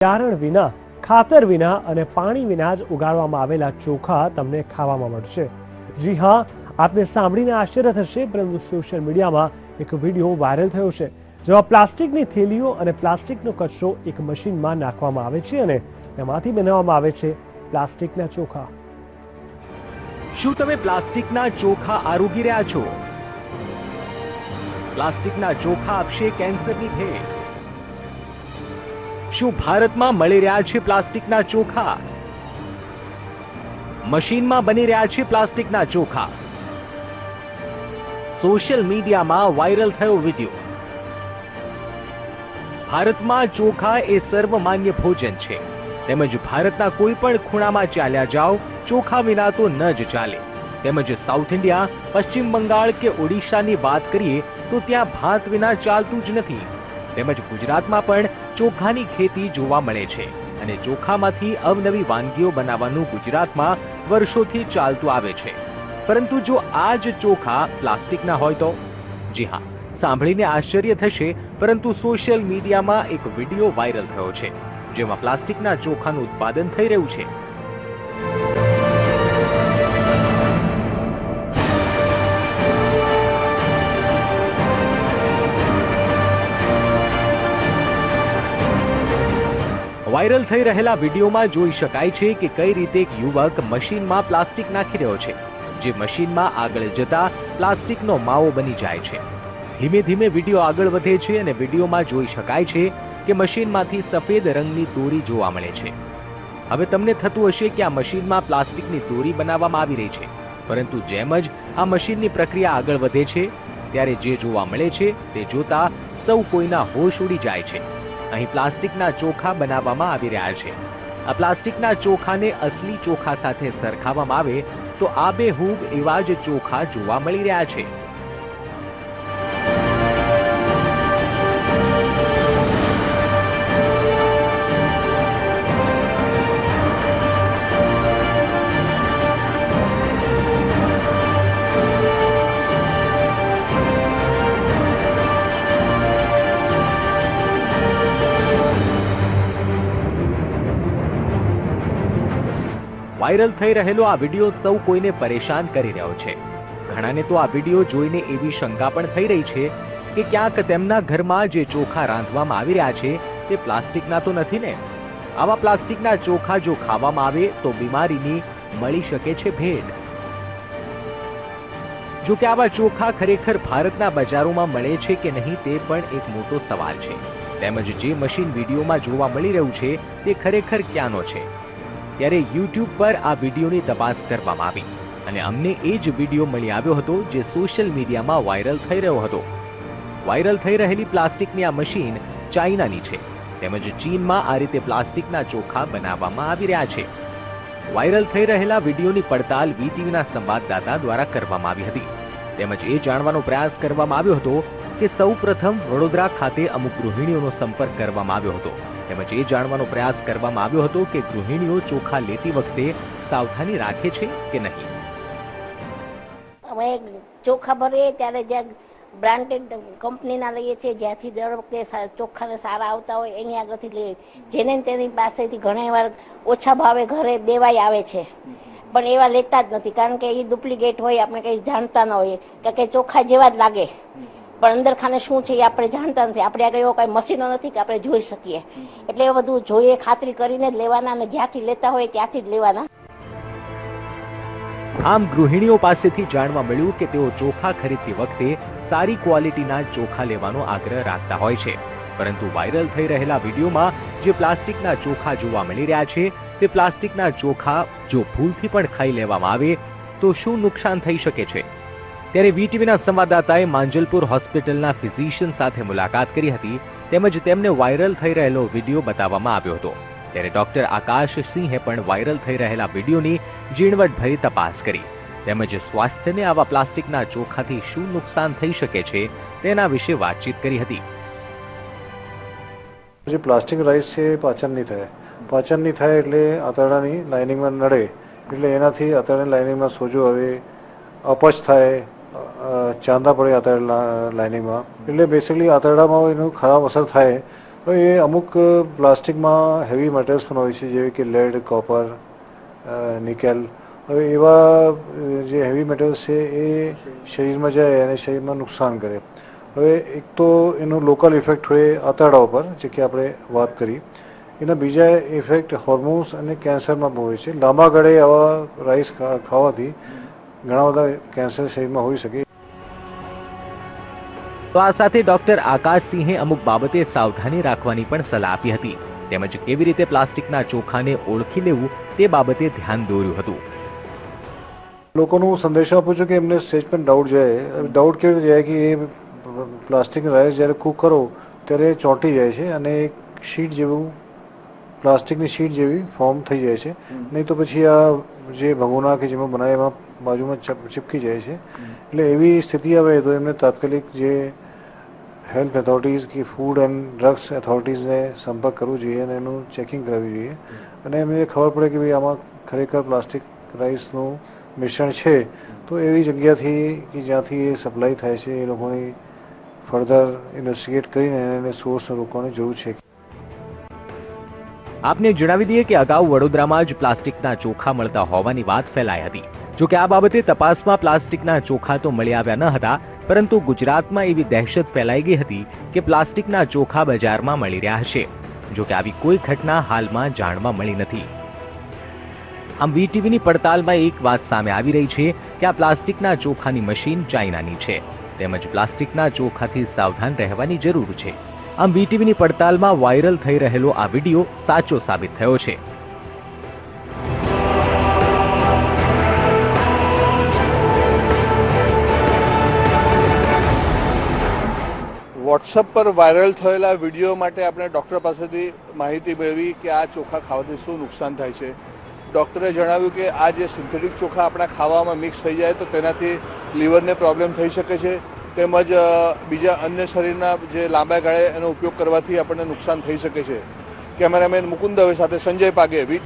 બિયારણ વિના, ખાતર વિના અને પાણી વિના જ ઉગાડવામાં આવેલા ચોખા તમને ખાવામાં મળશે। જી હા, આપને સાંભળીને આશ્ચર્ય થશે, પરંતુ સોશિયલ મીડિયામાં એક વિડીયો વાયરલ થયો છે, જેમાં પ્લાસ્ટિકની થેલીઓ અને પ્લાસ્ટિકનો કચરો એક મશીનમાં નાખવામાં આવે છે અને તેમાંથી બનાવવામાં આવે છે પ્લાસ્ટિકના ચોખા। શું તમે પ્લાસ્ટિકના ચોખા આરોગી રહ્યા છો? પ્લાસ્ટિકના ચોખા આપશે કેન્સરની ભેટ। શું ભારતમાં મળી રહ્યા છે પ્લાસ્ટિકના ચોખા? મશીનમાં બની રહ્યા છે પ્લાસ્ટિકના ચોખા। સોશિયલ મીડિયામાં વાયરલ થયો વિડીયો। ભારતમાં ચોખા એ સર્વમાન્ય ભોજન છે, તેમજ ભારતના કોઈ પણ ખૂણામાં ચાલ્યા જાઓ, ચોખા વિના તો ન જ ચાલે। તેમજ સાઉથ ઇન્ડિયા, પશ્ચિમ બંગાળ કે ઓડિશાની વાત કરીએ તો ત્યાં ભાત વિના ચાલતું જ નથી। તેમજ ગુજરાતમાં પણ ચોખાની ખેતી જોવા મળે છે અને ચોખામાંથી અવનવી વાનગીઓ બનાવવાનું ગુજરાતમાં વર્ષોથી ચાલતું આવે છે। પરંતુ જો આ જ ચોખા પ્લાસ્ટિકના હોય તો? જી હા, સાંભળીને આશ્ચર્ય થશે, પરંતુ સોશિયલ મીડિયામાં એક વિડીયો વાયરલ થયો છે, જેમાં પ્લાસ્ટિકના ચોખાનું ઉત્પાદન થઈ રહ્યું છે। વાયરલ થઈ રહેલા વિડીયોમાં જોઈ શકાય છે કે કઈ રીતે એક યુવક મશીનમાં પ્લાસ્ટિક નાખી રહ્યો છે, જે મશીનમાં આગળ જતા પ્લાસ્ટિકનો માવો બની જાય છે। ધીમે ધીમે વિડીયો આગળ વધે છે અને વિડીયોમાં જોઈ શકાય છે કે મશીનમાંથી સફેદ રંગની દોરી જોવા મળે છે। હવે તમને થતું હશે કે આ મશીનમાં પ્લાસ્ટિકની દોરી બનાવવામાં આવી રહી છે, પરંતુ જેમ જ આ મશીનની પ્રક્રિયા આગળ વધે છે, ત્યારે જે જોવા મળે છે તે જોતા સૌ કોઈના હોશ ઉડી જાય છે। અહીં પ્લાસ્ટિકના ચોખા બનાવવામાં આવી રહ્યા છે। આ પ્લાસ્ટિકના ચોખાને અસલી ચોખા સાથે સરખાવવામાં આવે તો આબેહૂબ એવા જ ચોખા જોવા મળી રહ્યા છે। વાયરલ થઈ રહેલો આ વિડીયો સૌ કોઈને પરેશાન કરી રહ્યો છે। ઘણાને તો આ વિડીયો જોઈને એવી શંકા પણ થઈ રહી છે કે ક્યાંક તેમના ઘરમાં જે ચોખા રાંધવામાં આવી રહ્યા છે તે પ્લાસ્ટિકના તો નથી ને? આવા પ્લાસ્ટિકના ચોખા જો ખાવામાં આવે તો બીમારીની મળી શકે છે ભેટ। જો કે આવા ચોખા ખરેખર ભારતના બજારોમાં મળે છે કે નહીં તે પણ એક મોટો સવાલ છે। તેમજ જે મશીન વિડીયોમાં જોવા મળી રહ્યું છે તે ખરેખર ક્યાંનો છે? ત્યારે YouTube પર આ વિડીયોની તપાસ કરવામાં આવી અને અમને એ જ વિડીયો મળી આવ્યો હતો જે સોશિયલ મીડિયામાં વાયરલ થઈ રહ્યો હતો। વાયરલ થઈ રહેલી પ્લાસ્ટિકની આ મશીન ચાઇનાની છે, તેમજ ચીનમાં આ રીતે પ્લાસ્ટિકના ચોખા બનાવવામાં આવી રહ્યા છે। વાયરલ થઈ રહેલા વિડીયોની પડતાલ વીટીવીના સંવાદદાતા દ્વારા કરવામાં આવી હતી। તેમજ એ જાણવાનો પ્રયાસ કરવામાં આવ્યો હતો કે સૌપ્રથમ વડોદરા ખાતે અમુક ગૃહિણીઓનો સંપર્ક કરવામાં આવ્યો હતો। તેમજ એ જાણવાનો પ્રયાસ કરવામાં આવ્યો હતો કે ગૃહિણીઓ ચોખા લેતી વખતે સાવધાની રાખે છે કે નહીં। અમે ચોખા ભરીએ ત્યારે જ્યાં બ્રાન્ડેડ કંપનીના લઈએ છીએ, જ્યાંથી દર વખતે ચોખાને સારા આવતા હોય એની આગળથી લઈએ, જેને તેની પાસેથી ઘણી વાર ઓછા ભાવે ઘરે દેવાય આવે છે, પણ એવા લેતા જ નથી, કારણ કે એ ડુપ્લિકેટ હોય, આપણે કંઈ જાણતા ન હોઈએ કે ચોખા જેવા જ લાગે, પણ અંદર ખાને શું છે એ આપણે જાણતા નથી। આપણે આગળ એવો કઈ મશીનો નથી કે આપણે જોઈ શકીએ, એટલે એ બધું જોઈએ, ખાતરી કરીને જ લેવાના અને જ્યાંથી લેતા હોય ત્યાંથી જ લેવાના। આમ ગૃહિણીઓ પાસેથી જાણવા મળ્યું કે તેઓ ચોખા ખરીદતી વખતે સારી ક્વોલિટીના ચોખા લેવાનો આગ્રહ રાખતા હોય છે, પરંતુ વાયરલ થઈ રહેલા વિડીયોમાં જે પ્લાસ્ટિકના ચોખા જોવા મળી રહ્યા છે તે પ્લાસ્ટિકના ચોખા જો ભૂલથી પણ ખાઈ લેવામાં આવે તો શું નુકસાન થઈ શકે છે? ત્યારે વીટીવીના સંવાદદાતાએ માંજલપુર હોસ્પિટલના ફિઝિશિયન સાથે મુલાકાત કરી હતી, તેમજ તેમને વાયરલ થઈ રહેલો વિડીયો બતાવવામાં આવ્યો હતો। ત્યારે ડોક્ટર આકાશ સિંહે પણ વાયરલ થઈ રહેલા વિડીયોની ઝીણવટભરી તપાસ કરી, તેમજ સ્વાસ્થ્યને આવા પ્લાસ્ટિકના ચોખાથી શું નુકસાન થઈ શકે છે તેના વિશે વાતચીત કરી હતી। જે પ્લાસ્ટિક રાઈસ છે પાચન નહીં થાય એટલે આંતરડાની લાઇનિંગમાં નડે, એટલે એનાથી આંતરડાની લાઇનિંગમાં સોજો આવે, અપચ થાય, ચાંદા પડે આંતરડા લાઇનિંગમાં, એટલે બેસિકલી આંતરડામાં એનું ખરાબ અસર થાય હવે એ અમુક પ્લાસ્ટિકમાં હેવી મટીરિયલ્સ પણ હોય છે, જેવી કે લેડ, કોપર, નિકેલ. હવે એવા જે હેવી મટીરિયલ્સ છે એ શરીરમાં જાય અને શરીરમાં નુકસાન કરે. હવે એક તો એનો લોકલ ઇફેક્ટ હોય આંતરડા ઉપર, જે કે આપણે વાત કરી. એના બીજા ઇફેક્ટ હોર્મોન્સ અને કેન્સરમાં બહુ હોય છે. લાંબા ગાળે આવા રાઈસ ખાવાથી ઘણા બધા કેન્સર શરીરમાં હોઈ શકે. તો આ સાથે ડોક્ટર આકાશસિંહે અમુક બાબતે સાવધાની રાખવાની પણ સલાહ આપી હતી, તેમજ કેવી રીતે પ્લાસ્ટિકના ચોખાને ઓળખી લેવું તે બાબતે ધ્યાન દોર્યું હતું. લોકોનું સંદેશો આપું છું કે એમને સ્ટેજ પર ડાઉટ જાય. ડાઉટ કેવી રીતે જાય કે એ પ્લાસ્ટિકનું રાઈસ જ્યારે કૂક કરો ત્યારે ચોંટી જાય છે અને એક શીટ જેવું, પ્લાસ્ટિકની શીટ જેવી ફોર્મ થઈ જાય છે. નહીં તો પછી આ જે ભગોના કે જેમાં બનાવે એમાં બાજુમાં ચીપકી જાય છે. એટલે એવી સ્થિતિ આવે તો એમને તાત્કાલિક જે હેલ્થ ઓથોરિટીઝ કે ફૂડ એન્ડ ડ્રગ્સ ઓથોરિટીઝને સંપર્ક કરવો જોઈએ અને એનું ચેકિંગ કરાવવી જોઈએ. અને એમને ખબર પડે કે ભાઈ આમાં ખરેખર પ્લાસ્ટિક રાઈસનું મિશ્રણ છે, તો એવી જગ્યાથી કે જ્યાંથી એ સપ્લાય થાય છે એ લોકોની ફર્ધર ઇન્વેસ્ટિગેટ કરીને એને સોર્સને રોકવાની જરૂર છે. આપને જણાવી દઈએ કે અગાઉ વડોદરામાં જ પ્લાસ્ટિકના ચોખા મળતા હોવાની વાત ફેલાઈ હતી. જોકે આ બાબતે તપાસમાં પ્લાસ્ટિકના ચોખા તો મળી આવ્યા ન હતા, પરંતુ ગુજરાતમાં એવી દહેશત ફેલાઈ ગઈ હતી કે પ્લાસ્ટિકના ચોખા બજારમાં મળી રહ્યા હશે. જોકે આવી કોઈ ઘટના હાલમાં જાણવા મળી નથી. આમ વીટીવીની પડતાલમાં એક વાત સામે આવી રહી છે કે આ પ્લાસ્ટિકના ચોખાની મશીન ચાઇનાની છે, તેમજ પ્લાસ્ટિકના ચોખાથી સાવધાન રહેવાની જરૂર છે. આમ વીટીવીની પડતાલમાં વાયરલ થઈ રહેલો આ વિડીયો સાચો સાબિત થયો છે. વોટ્સઅપ પર વાયરલ થયેલા વિડીયો માટે આપણે ડૉક્ટર પાસેથી માહિતી મેળવી કે આ ચોખા ખાવાથી શું નુકસાન થાય છે. ડૉક્ટરે જણાવ્યું કે આ જે સિન્થેટિક ચોખા આપણા ખાવામાં મિક્સ થઈ જાય તો તેનાથી લીવરને પ્રોબ્લેમ થઈ શકે છે, તેમજ બીજા અન્ય શરીરના જે લાંબા ગાળે એનો ઉપયોગ કરવાથી આપણને નુકસાન થઈ શકે છે. કેમેરામેન મુકુંદ દવે સાથે સંજય પાગે.